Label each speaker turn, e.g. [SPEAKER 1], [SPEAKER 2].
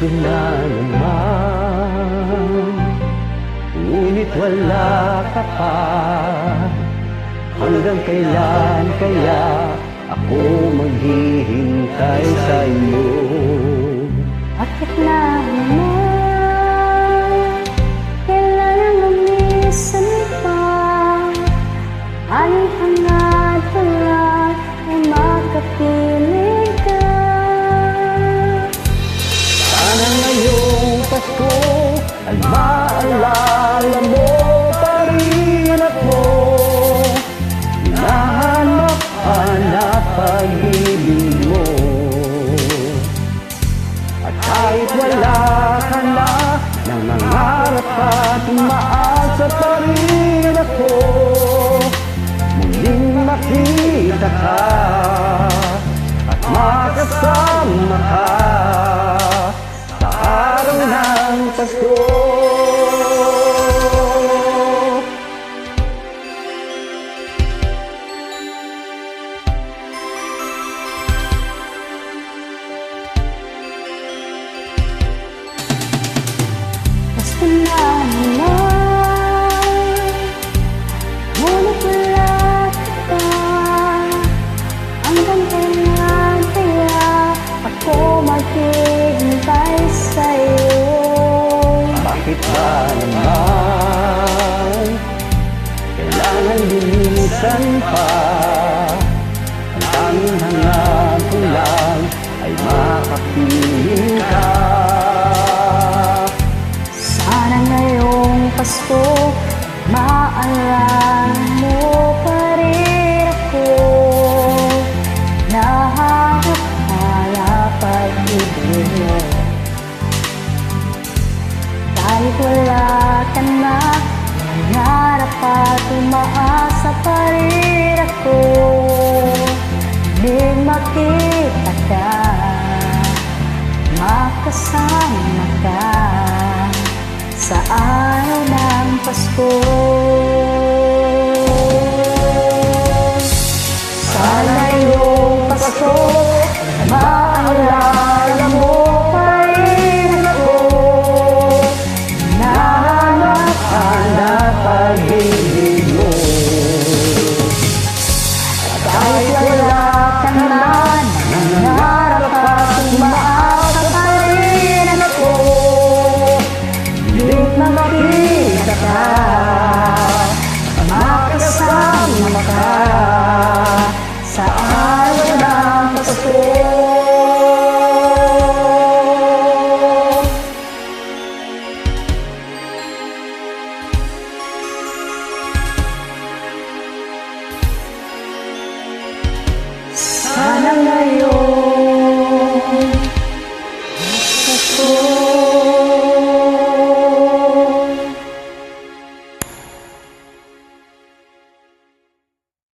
[SPEAKER 1] Pasko na naman, ngunit wala ka pa. Hanggang kailan kaya ako maghihintay sa iyo?
[SPEAKER 2] Bakit na naman kailangan lumisan pa? Aling hangad ko lang ay makapiling ka.
[SPEAKER 1] Sana ngayong Pasko ay maalala mo pa rin ako. Hinahanap-hanap pag-ibig mo. At kahit wala ka na, nangangarap at umaasa pa rin ako. Muling makita ka at makasama ka sa araw ng Pasko.
[SPEAKER 2] Pasko na naman, ngunit wala ka pa. Hanggang kailan kaya ako maghihintay sa'yo?
[SPEAKER 1] Bakit ba naman kailangan linisan pa? Ang tanging hangad ko lang ay makapiling ka.
[SPEAKER 2] Sana ngayong Pasko maalala mo pa rin ako. Nahanap-hanap pag-ibig mo. Kahit wala ka na, nangarap at umaasa pa rin ako. Muling makita ka, makasama ka sa araw ng Pasko. Sana yung Pasko maalala mo pa rin ako.
[SPEAKER 1] Hanap-hanap pag-ibig mo.
[SPEAKER 2] At kahit wala ka na, nangarap at umaasa pa rin ako. Muling makita ka, makasama ka sa araw ng Pasko.